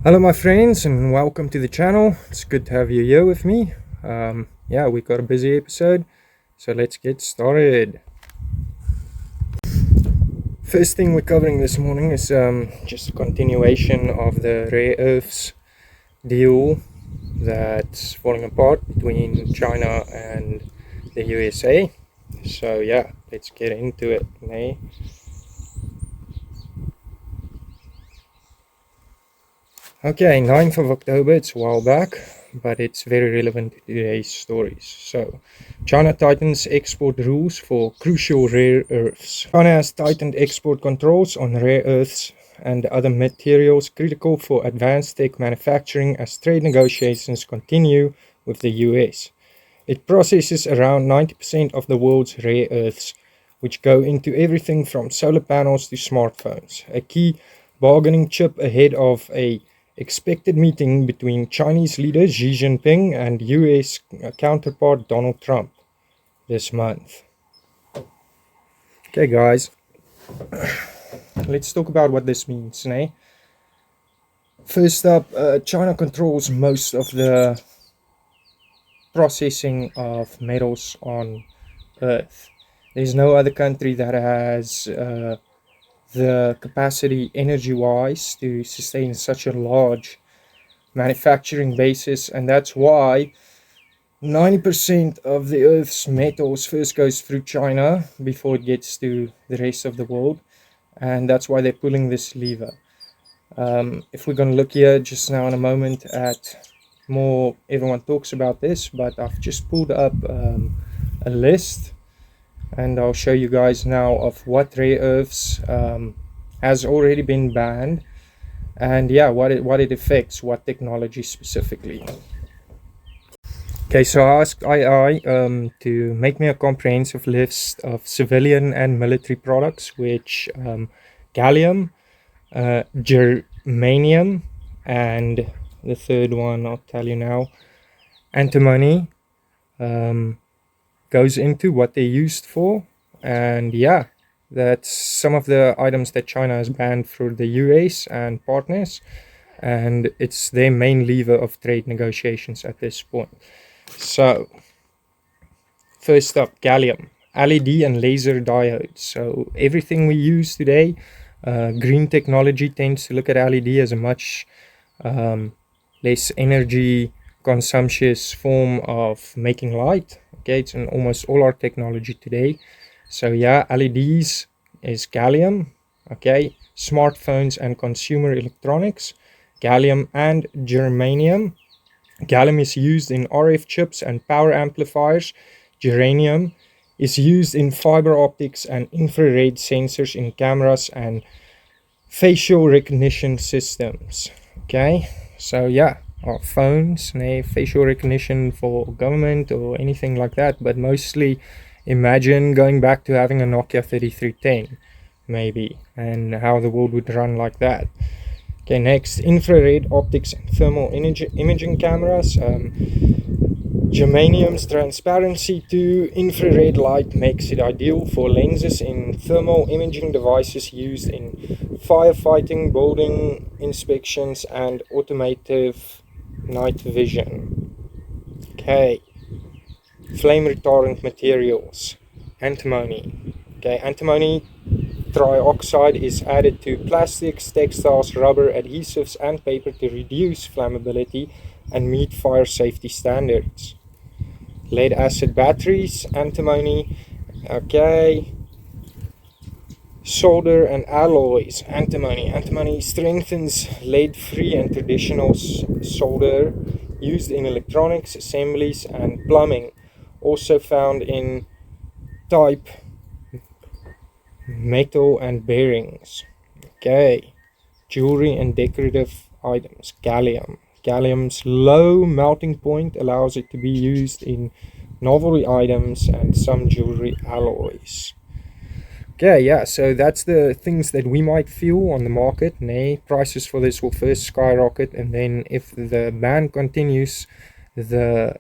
Hello my friends and welcome to the channel. It's good to have you here with me. Yeah, we got a busy episode, so let's get started. First thing we're covering this morning is just a continuation of the rare earths deal that's falling apart between China and the USA. So yeah, let's get into it. Okay, 9th of October, it's a while back, but it's very relevant to today's stories. So, China tightens export rules for crucial rare earths. China has tightened export controls on rare earths and other materials critical for advanced tech manufacturing as trade negotiations continue with the US. It processes around 90% of the world's rare earths, which go into everything from solar panels to smartphones, a key bargaining chip ahead of a expected meeting between Chinese leader Xi Jinping and US counterpart Donald Trump this month. Okay guys, let's talk about what this means. First up, China controls most of the processing of metals on Earth. There's no other country that has the capacity energy-wise to sustain such a large manufacturing basis, and that's why 90% of the Earth's metals first goes through China before it gets to the rest of the world, and that's why they're pulling this lever. If we're going to look here just now in a moment at more, everyone talks about this, but I've just pulled up a list, and I'll show you guys now of what rare earths has already been banned, and yeah, what it affects, what technology specifically. Okay, so I asked AI to make me a comprehensive list of civilian and military products, which gallium, germanium, and the third one I'll tell you now, antimony, goes into what they're used for. And yeah, that's some of the items that China has banned through the US and partners, and it's their main lever of trade negotiations at this point. So first up, gallium, LED and laser diodes. So everything we use today, green technology tends to look at LED as a much less energy consumptious form of making light. Okay, it's in almost all our technology today. So yeah, LEDs is gallium. Okay, smartphones and consumer electronics, gallium and germanium. Gallium is used in RF chips and power amplifiers. Germanium is used in fiber optics and infrared sensors in cameras and facial recognition systems. Okay, so yeah, our phones, facial recognition for government or anything like that, but mostly imagine going back to having a Nokia 3310 maybe, and how the world would run like that. Okay, next, infrared optics and thermal imaging cameras. Germanium's transparency to infrared light makes it ideal for lenses in thermal imaging devices used in firefighting, building inspections, and automotive night vision. Okay, flame retardant materials, antimony. Okay, antimony trioxide is added to plastics, textiles, rubber, adhesives, and paper to reduce flammability and meet fire safety standards. Lead acid batteries, antimony. Okay, solder and alloys, antimony. Antimony strengthens lead-free and traditional solder used in electronics, assemblies, and plumbing. Also found in type metal and bearings. Okay, jewelry and decorative items, gallium. Gallium's low melting point allows it to be used in novelty items and some jewelry alloys. Okay, yeah, so that's the things that we might feel on the market. Prices for this will first skyrocket, and then if the ban continues, the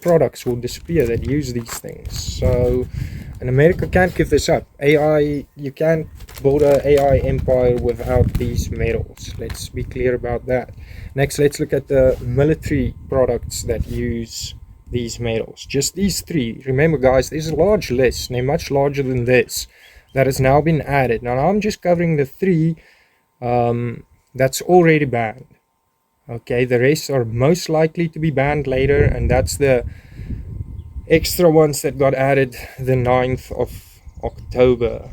products will disappear that use these things. So, and America can't give this up. AI, you can't build an AI empire without these metals. Let's be clear about that. Next, let's look at the military products that use these metals. Just these three. Remember, guys, there's a large list, and they're much larger than this, that has now been added. Now, I'm just covering the three that's already banned. Okay, the rest are most likely to be banned later, and that's the extra ones that got added the 9th of October.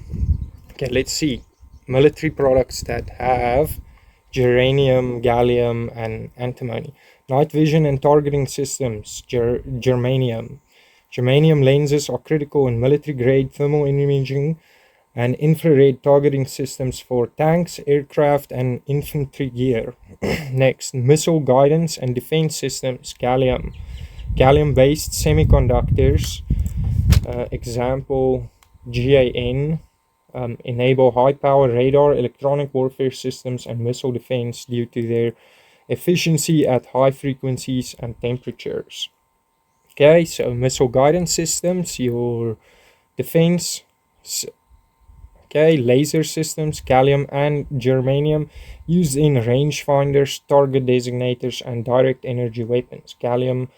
Okay, let's see. Military products that have germanium, gallium, and antimony. Night vision and targeting systems, germanium. Germanium lenses are critical in military-grade thermal imaging and infrared targeting systems for tanks, aircraft, and infantry gear. Next, missile guidance and defense systems, gallium. Gallium-based semiconductors, example GAN, enable high-power radar, electronic warfare systems, and missile defense due to their efficiency at high frequencies and temperatures. Okay, so missile guidance systems, your defense. Okay, laser systems, gallium and germanium, used in rangefinders, target designators, and direct energy weapons. Gallium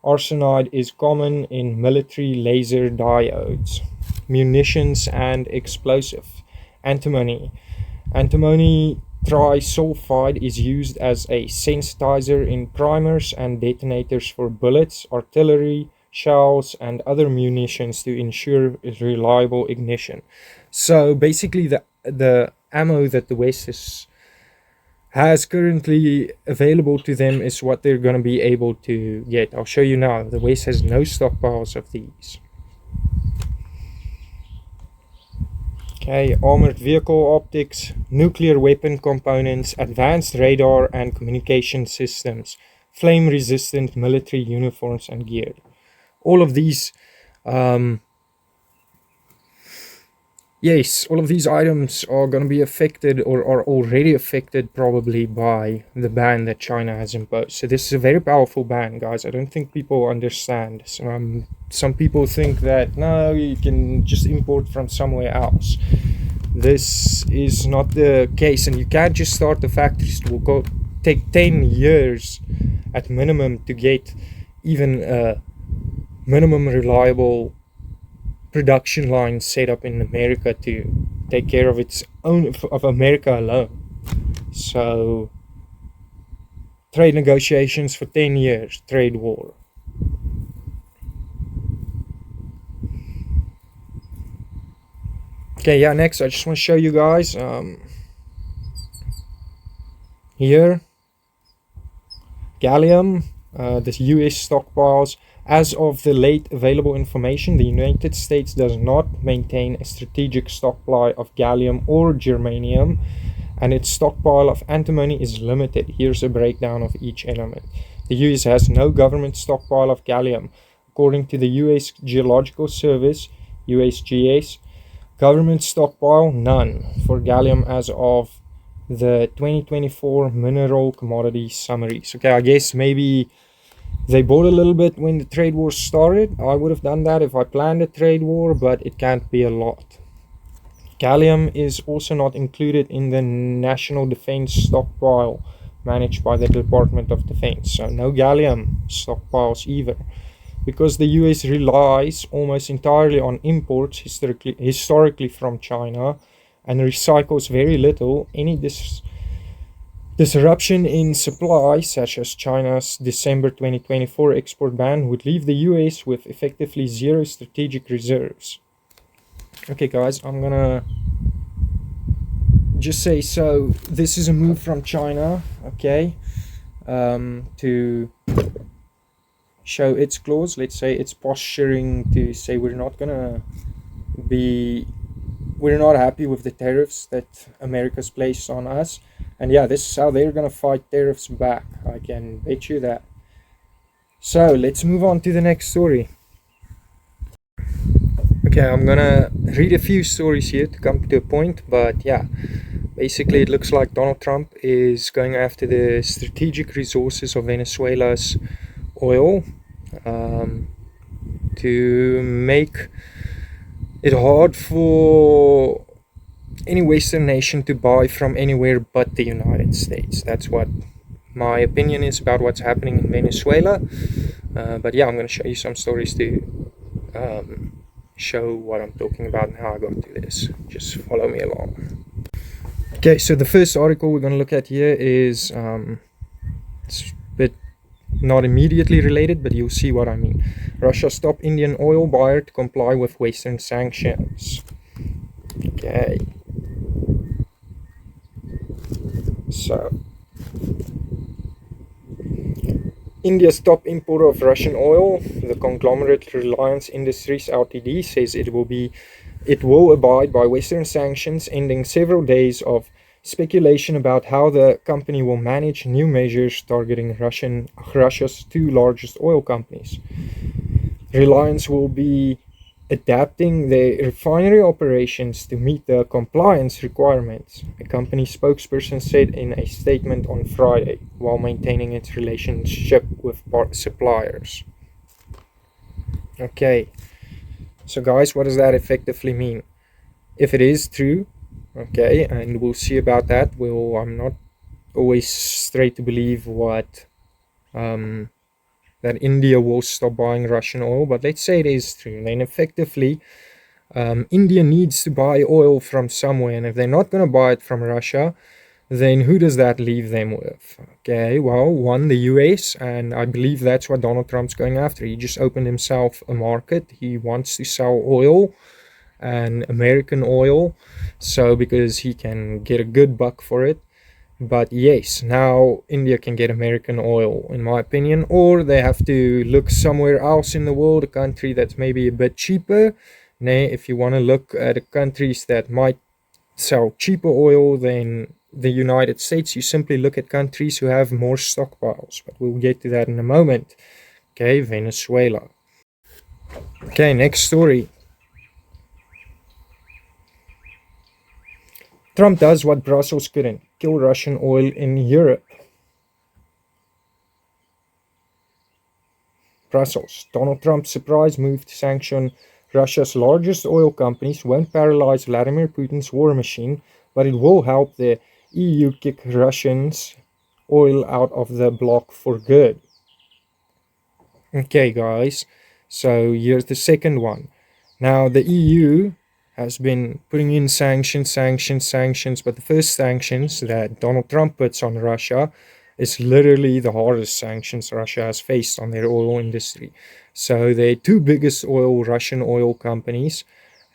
arsenide is common in military laser diodes, munitions, and explosive. Antimony. Antimony trisulfide is used as a sensitizer in primers and detonators for bullets, artillery, shells, and other munitions to ensure reliable ignition. So basically the ammo that the West has currently available to them is what they're going to be able to get. I'll show you now. The West has no stockpiles of these. Okay, armored vehicle optics, nuclear weapon components, advanced radar and communication systems, flame-resistant military uniforms and gear. All of these, yes, all of these items are going to be affected or are already affected probably by the ban that China has imposed. So this is a very powerful ban, guys. I don't think people understand. Some people think that, no, you can just import from somewhere else. This is not the case, and you can't just start the factories. It will take 10 years at minimum to get even a minimum reliable production line set up in America to take care of its own, of America alone. So trade negotiations for 10 years, trade war. Okay, yeah, next I just want to show you guys here gallium, the US stockpiles. As of the late available information, the United States does not maintain a strategic stockpile of gallium or germanium, and its stockpile of antimony is limited. Here's a breakdown of each element. The US has no government stockpile of gallium. According to the US Geological Service, USGS, government stockpile, none, for gallium as of the 2024 Mineral Commodity Summaries. Okay, I guess maybe they bought a little bit when the trade war started. I would have done that if I planned a trade war, but it can't be a lot. Gallium is also not included in the National Defense Stockpile managed by the Department of Defense. So no gallium stockpiles either. Because the US relies almost entirely on imports historically from China and recycles very little, any disruption in supply, such as China's December 2024 export ban, would leave the US with effectively zero strategic reserves. Okay guys, I'm gonna just say, so this is a move from China, okay, to show its clause. Let's say it's posturing to say we're not happy with the tariffs that America's placed on us. And yeah, this is how they're gonna fight tariffs back. I can bet you that. So let's move on to the next story. Okay, I'm gonna read a few stories here to come to a point, but yeah, basically it looks like Donald Trump is going after the strategic resources of Venezuela's oil. to make it hard for any Western nation to buy from anywhere but the United States. That's what my opinion is about what's happening in Venezuela. But yeah, I'm going to show you some stories to show what I'm talking about and how I got to this. Just follow me along. Okay, so the first article we're going to look at here is it's a bit not immediately related, but you'll see what I mean. Russia stopped Indian oil buyer to comply with Western sanctions. Okay. So, India's top importer of Russian oil, the conglomerate Reliance Industries Ltd, says it will abide by Western sanctions, ending several days of speculation about how the company will manage new measures targeting Russia's two largest oil companies. Reliance will be adapting their refinery operations to meet the compliance requirements, a company spokesperson said in a statement on Friday, while maintaining its relationship with suppliers. Okay, so guys, what does that effectively mean? If it is true, okay, and we'll see about that. I'm not always straight to believe what that India will stop buying Russian oil, but let's say it is true. Then effectively, India needs to buy oil from somewhere, and if they're not going to buy it from Russia, then who does that leave them with? Okay, well, one, the US, and I believe that's what Donald Trump's going after. He just opened himself a market. He wants to sell oil, and American oil, so because he can get a good buck for it. But yes, now India can get American oil, in my opinion, or they have to look somewhere else in the world, a country that's maybe a bit cheaper. If you want to look at countries that might sell cheaper oil than the United States, you simply look at countries who have more stockpiles, but we'll get to that in a moment. Okay, Venezuela. Okay, next story. Trump does what Brussels couldn't, kill Russian oil in Europe. Brussels. Donald Trump's surprise move to sanction Russia's largest oil companies won't paralyze Vladimir Putin's war machine, but it will help the EU kick Russians' oil out of the bloc for good. Okay, guys, so here's the second one. Now, the EU has been putting in sanctions, but the first sanctions that Donald Trump puts on Russia is literally the hardest sanctions Russia has faced on their oil industry. So their two biggest Russian oil companies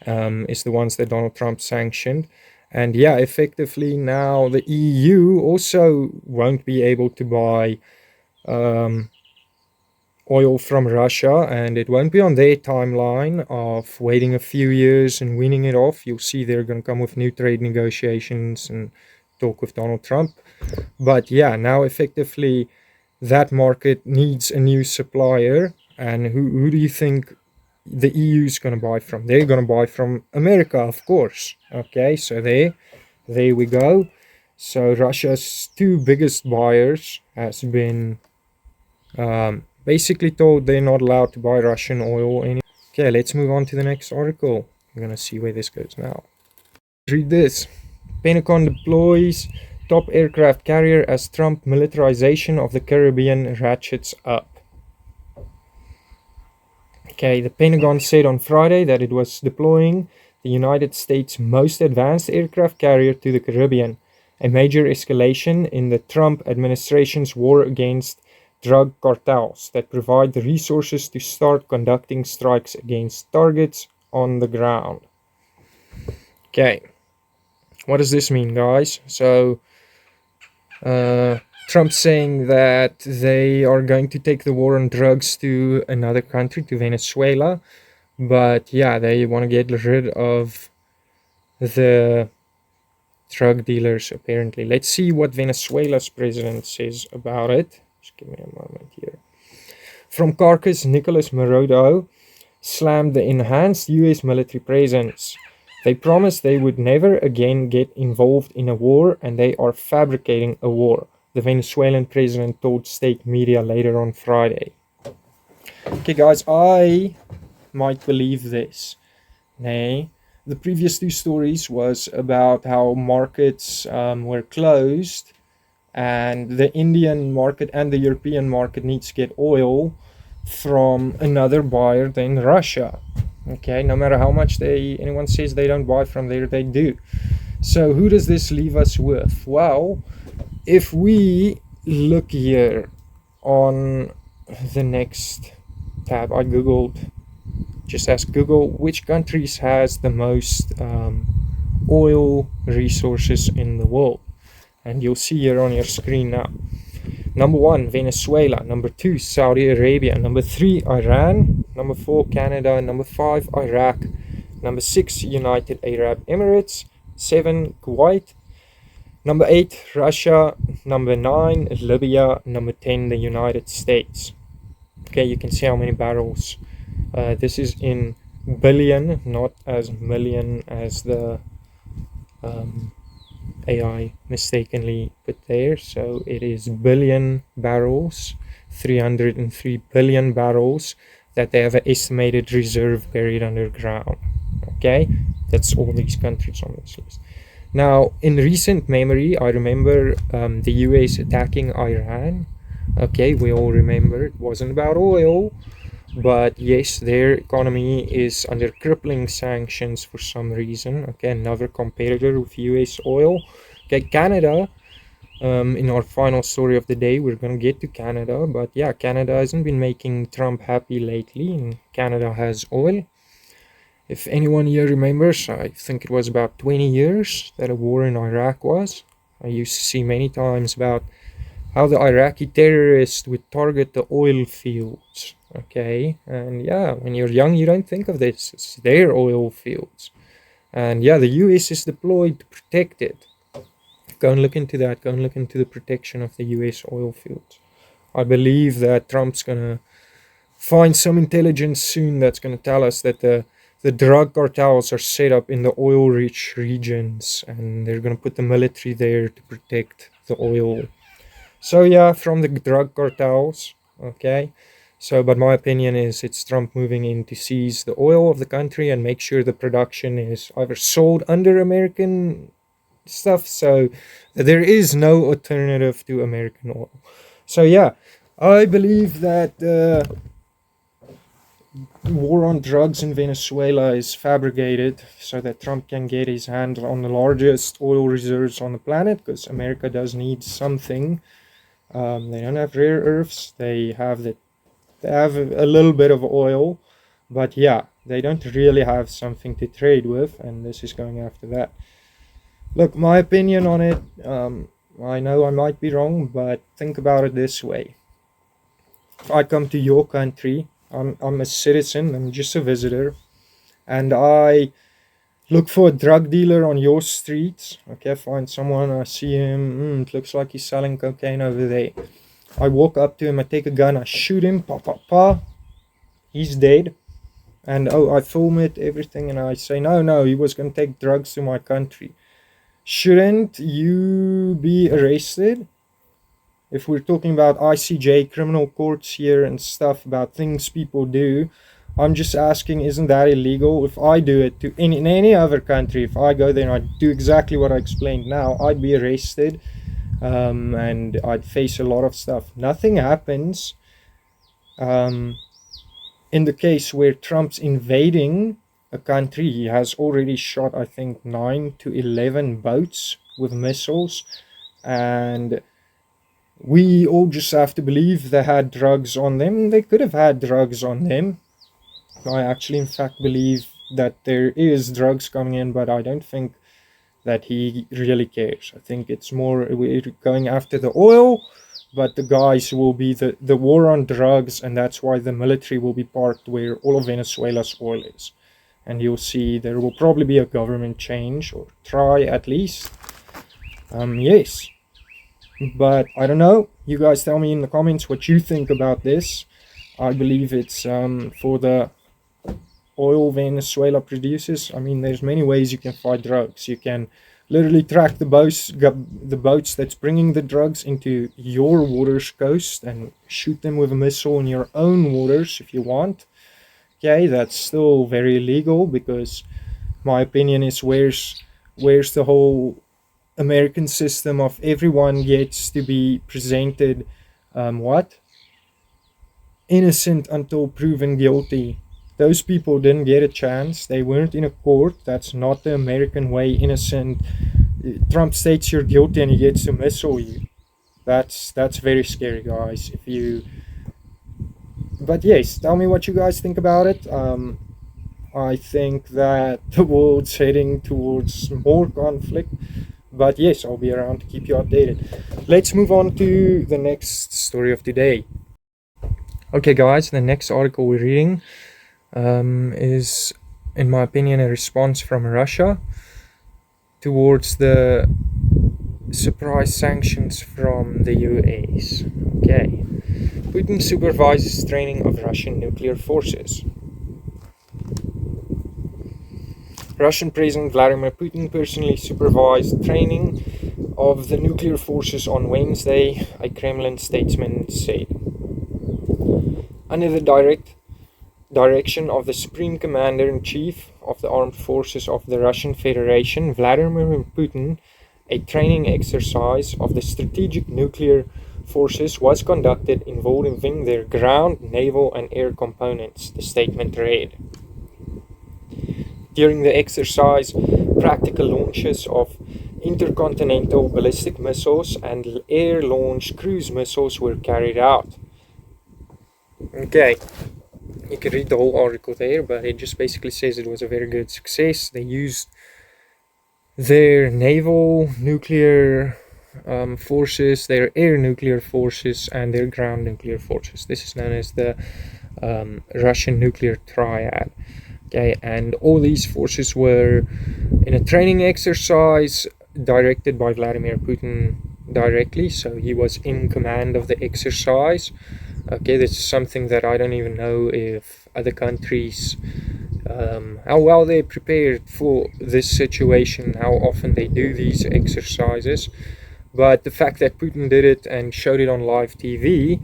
is the ones that Donald Trump sanctioned. And yeah, effectively now the EU also won't be able to buy oil from Russia, and it won't be on their timeline of waiting a few years and weaning it off. You'll see they're going to come with new trade negotiations and talk with Donald Trump. But yeah, now effectively that market needs a new supplier, and who do you think the EU is going to buy from? They're going to buy from America, of course. Okay, so there we go. So Russia's two biggest buyers has been basically told they're not allowed to buy Russian oil anymore. Okay, let's move on to the next article. We're gonna see where this goes now. Read this. Pentagon deploys top aircraft carrier as Trump militarization of the Caribbean ratchets up. Okay, the Pentagon said on Friday that it was deploying the United States' most advanced aircraft carrier to the Caribbean, a major escalation in the Trump administration's war against drug cartels that provide the resources to start conducting strikes against targets on the ground. Okay, what does this mean, guys? So Trump's saying that they are going to take the war on drugs to another country, to Venezuela, but yeah, they want to get rid of the drug dealers apparently. Let's see what Venezuela's president says about it. Just give me a moment here. From Caracas, Nicolas Maduro slammed the enhanced US military presence. They promised they would never again get involved in a war, and they are fabricating a war, the Venezuelan president told state media later on Friday. Okay, guys, I might believe this. Nay, the previous two stories was about how markets were closed, and the Indian market and the European market needs to get oil from another buyer than Russia. Okay, no matter how much anyone says they don't buy from there, they do. So who does this leave us with? Well, if we look here on the next tab, I googled, just ask Google which countries has the most oil resources in the world, and you'll see here on your screen now. Number 1, Venezuela. Number 2, Saudi Arabia. Number 3, Iran. Number 4, Canada. Number 5, Iraq. Number 6, United Arab Emirates. 7, Kuwait. Number 8, Russia. Number 9, Libya. Number 10, the United States. Okay, you can see how many barrels. This is in billion, not as million as the AI mistakenly put there. So it is billion barrels, 303 billion barrels that they have an estimated reserve buried underground. Okay, that's all these countries on this list. Now, in recent memory, I remember the US attacking Iran. Okay, we all remember it wasn't about oil, but yes, their economy is under crippling sanctions for some reason. Okay, another competitor with US oil. Okay, Canada, in our final story of the day, we're going to get to Canada, but yeah, Canada hasn't been making Trump happy lately, and Canada has oil. If anyone here remembers, I think it was about 20 years that a war in Iraq was. I used to see many times about how the Iraqi terrorists would target the oil fields. Okay, and yeah, when you're young, you don't think of this. It's their oil fields. And yeah, the US is deployed to protect it. Go and look into that. Go and look into the protection of the US oil fields. I believe that Trump's going to find some intelligence soon that's going to tell us that the drug cartels are set up in the oil-rich regions, and they're going to put the military there to protect the oil. So yeah, from the drug cartels, okay. So, but my opinion is it's Trump moving in to seize the oil of the country and make sure the production is either sold under American stuff, so there is no alternative to American oil. So yeah, I believe that the war on drugs in Venezuela is fabricated so that Trump can get his hand on the largest oil reserves on the planet, because America does need something. They don't have rare earths. They have a little bit of oil, but yeah, they don't really have something to trade with, and this is going after that. Look, my opinion on it, I know I might be wrong, but think about it this way. If I come to your country, I'm a citizen, I'm just a visitor, and I look for a drug dealer on your streets. Okay, find someone, I see him, it looks like he's selling cocaine over there. I walk up to him, I take a gun, I shoot him, he's dead. And I film it, everything, and I say, no, he was going to take drugs to my country. Shouldn't you be arrested? If we're talking about ICJ, criminal courts here and stuff about things people do, I'm just asking, isn't that illegal? If I do it in any other country, if I go there and I do exactly what I explained now, I'd be arrested, and I'd face a lot of stuff. Nothing happens in the case where Trump's invading a country. He has already shot, I think, 9 to 11 boats with missiles, and we all just have to believe they had drugs on them. They could have had drugs on them. I actually, in fact, believe that there is drugs coming in, but I don't think that he really cares. I think it's more we're going after the oil, but the guys will be the war on drugs, and that's why the military will be parked where all of Venezuela's oil is. And you'll see there will probably be a government change, or try at least. Yes. But I don't know. You guys tell me in the comments what you think about this. I believe it's for the oil Venezuela produces. I mean, there's many ways you can fight drugs. You can literally track the boats that's bringing the drugs into your waters coast and shoot them with a missile in your own waters if you want. Okay, that's still very illegal, because my opinion is, where's the whole American system of everyone gets to be presented innocent until proven guilty. Those people didn't get a chance. They weren't in a court. That's not the American way. Innocent. Trump states you're guilty and he gets to missile you. That's very scary, guys. But yes, tell me what you guys think about it. I think that the world's heading towards more conflict. But yes, I'll be around to keep you updated. Let's move on to the next story of today. Okay, guys, the next article we're reading is, in my opinion, a response from Russia towards the surprise sanctions from the US. Okay. Putin supervises training of Russian nuclear forces. Russian President Vladimir Putin personally supervised training of the nuclear forces on Wednesday, a Kremlin statesman said. Under the direct direction of the Supreme Commander-in-Chief of the Armed Forces of the Russian Federation, Vladimir Putin, a training exercise of the strategic nuclear forces was conducted involving their ground, naval and air components, the statement read. During the exercise, practical launches of intercontinental ballistic missiles and air-launched cruise missiles were carried out. Okay, you can read the whole article there, but it just basically says it was a very good success. They used their naval nuclear forces, their air nuclear forces, and their ground nuclear forces. This is known as the Russian Nuclear Triad. Okay, and all these forces were in a training exercise directed by Vladimir Putin directly, so he was in command of the exercise. Okay, this is something that I don't even know if other countries, how well they're prepared for this situation, how often they do these exercises. But the fact that Putin did it and showed it on live TV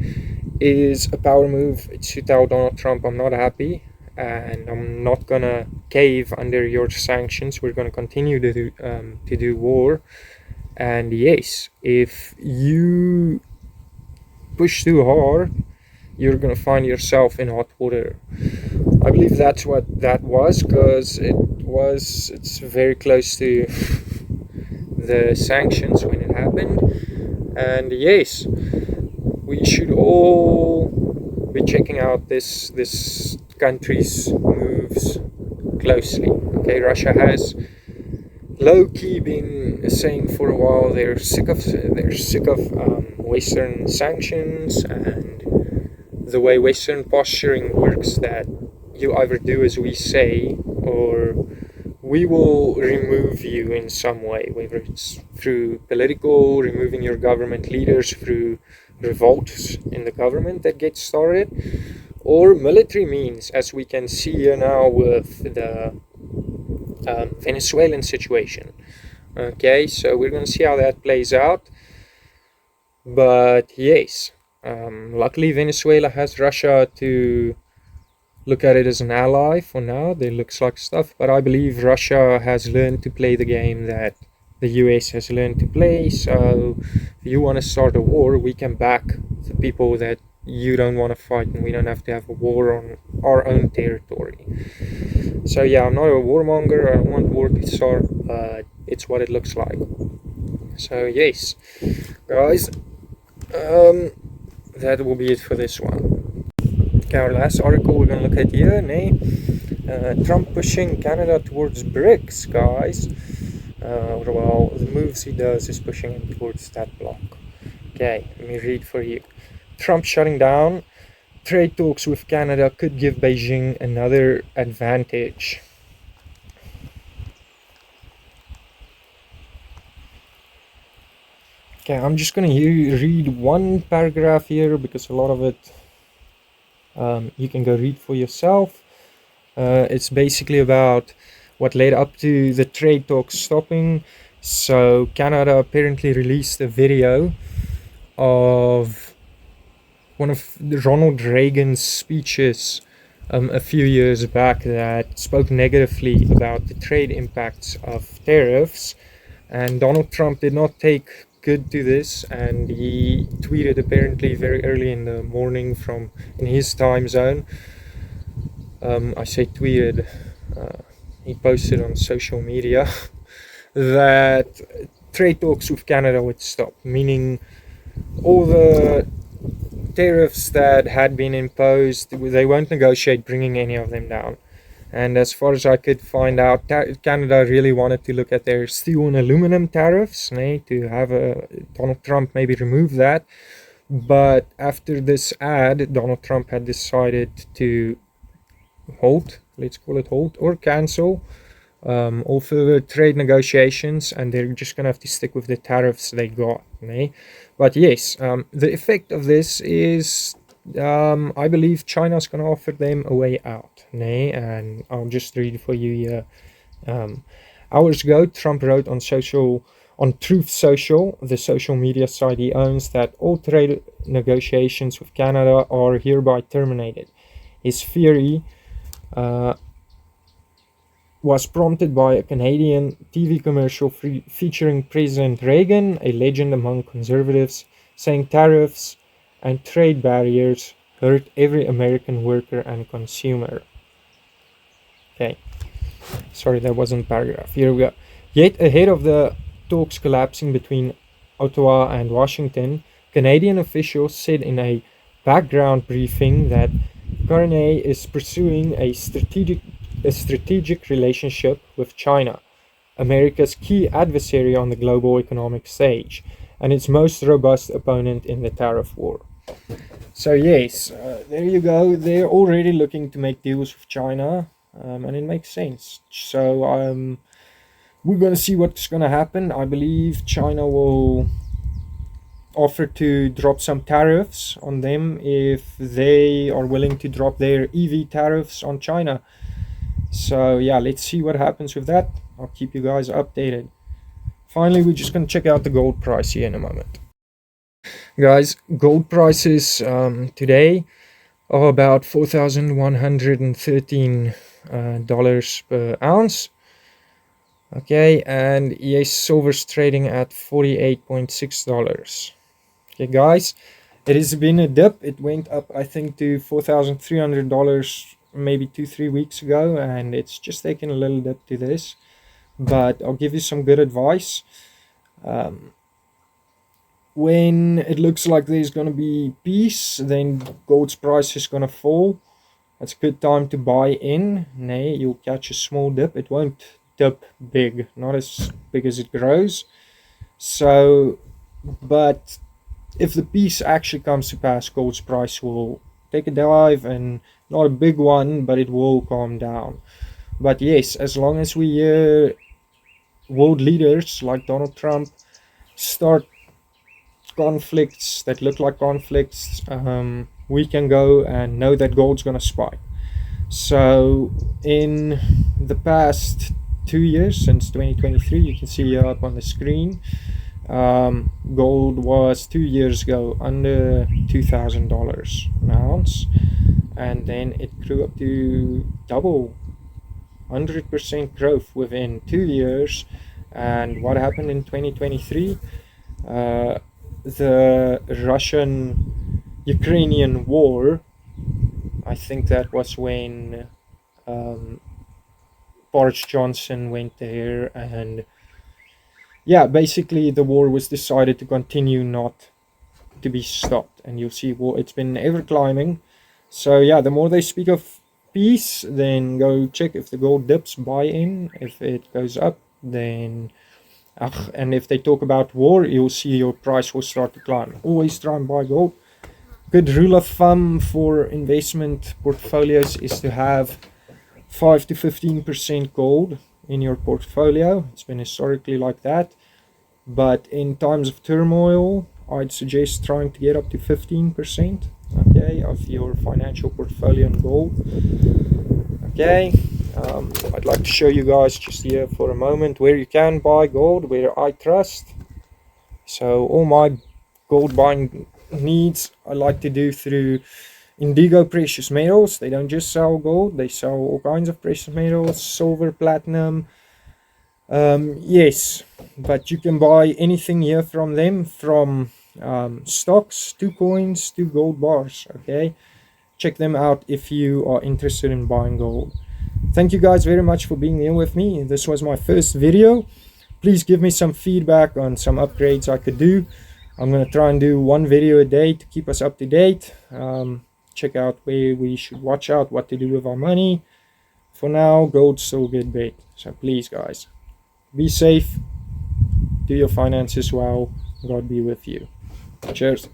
is a power move. It suits out Donald Trump. I'm not happy, and I'm not gonna cave under your sanctions. We're gonna continue to do war. And yes, if you push too hard, you're gonna find yourself in hot water. I believe that's what that was, because it's very close to the sanctions when it happened. And yes, we should all be checking out this country's moves closely. Okay, Russia has low-key been saying for a while they're sick of Western sanctions and the way Western posturing works, that you either do as we say or we will remove you in some way, whether it's through political, removing your government leaders through revolts in the government that gets started, or military means, as we can see here now with the Venezuelan situation. Okay, so we're going to see how that plays out. But yes, luckily Venezuela has Russia to look at it as an ally for now. They looks like stuff, but I believe Russia has learned to play the game that the US has learned to play. So if you want to start a war, we can back the people that you don't want to fight, and we don't have to have a war on our own territory. So yeah, I'm not a warmonger. I don't want war to start, but it's what it looks like. So yes, guys, that will be it for this one. Okay, our last article we're going to look at here, Trump pushing Canada towards Brics, guys. Well, the moves he does is pushing him towards that bloc. Okay, let me read for you. Trump shutting down trade talks with Canada could give Beijing another advantage. Okay, I'm just going to read one paragraph here because a lot of it you can go read for yourself. It's basically about what led up to the trade talks stopping. So Canada apparently released a video of one of Ronald Reagan's speeches a few years back that spoke negatively about the trade impacts of tariffs, and Donald Trump did not take good to this, and he tweeted apparently very early in the morning from in his time zone. I say tweeted, he posted on social media that trade talks with Canada would stop, meaning all the tariffs that had been imposed, they won't negotiate bringing any of them down. And as far as I could find out, Canada really wanted to look at their steel and aluminum tariffs, to have Donald Trump maybe remove that. But after this ad, Donald Trump had decided to halt, let's call it halt, or cancel all further trade negotiations, and they're just going to have to stick with the tariffs they got. But yes, the effect of this is I believe China's going to offer them a way out. And I'll just read for you here. Hours ago, Trump wrote on Truth Social, the social media site he owns, that all trade negotiations with Canada are hereby terminated. His theory was prompted by a Canadian TV commercial featuring President Reagan, a legend among conservatives, saying tariffs and trade barriers hurt every American worker and consumer. Okay, sorry, that wasn't paragraph. Here we go. Yet ahead of the talks collapsing between Ottawa and Washington, Canadian officials said in a background briefing that Carney is pursuing a strategic relationship with China, America's key adversary on the global economic stage, and its most robust opponent in the tariff war. So yes, there you go. They're already looking to make deals with China, and it makes sense. So we're going to see what's going to happen. I believe China will offer to drop some tariffs on them if they are willing to drop their EV tariffs on China. So yeah, let's see what happens with that. I'll keep you guys updated. Finally, we're just going to check out the gold price here in a moment. Guys, gold prices today are about $4,113 per ounce. Okay, and yes, silver's trading at $48.6. Okay, guys, it has been a dip. It went up, I think, to $4,300 maybe 2-3 weeks ago, and it's just taken a little dip to this. But I'll give you some good advice. When it looks like there's going to be peace, then gold's price is going to fall. That's a good time to buy in. You'll catch a small dip. It won't dip big, not as big as it grows. So, but if the peace actually comes to pass, gold's price will take a dive, and not a big one, but it will calm down. But yes, as long as we hear world leaders like Donald Trump start conflicts that look like conflicts, we can go and know that gold's gonna spike. So in the past 2 years, since 2023, you can see here up on the screen, gold was 2 years ago under $2,000 an ounce, and then it grew up to double, 100% growth within 2 years. And what happened in 2023? The Russian-Ukrainian war, I think that was when Boris Johnson went there, and yeah, basically the war was decided to continue, not to be stopped. And you'll see, well, it's been ever climbing. So yeah, the more they speak of peace, then go check. If the gold dips, buy in. If it goes up, then and if they talk about war, you'll see your price will start to climb. Always try and buy gold. Good rule of thumb for investment portfolios is to have 5 to 15% gold in your portfolio. It's been historically like that, but in times of turmoil, I'd suggest trying to get up to 15%, okay, of your financial portfolio in gold. Okay, I'd like to show you guys just here for a moment where you can buy gold, where I trust. So all my gold buying needs I like to do through Indigo Precious Metals. They don't just sell gold, they sell all kinds of precious metals, silver, platinum. Yes, but you can buy anything here from them, from stocks to coins to gold bars. Okay, check them out if you are interested in buying gold. Thank you guys very much for being here with me. This was my first video. Please give me some feedback on some upgrades I could do. I'm going to try and do one video a day to keep us up to date. Check out where we should watch out, what to do with our money. For now, gold's still a good bet. So please guys, be safe, do your finances well, God be with you. Cheers.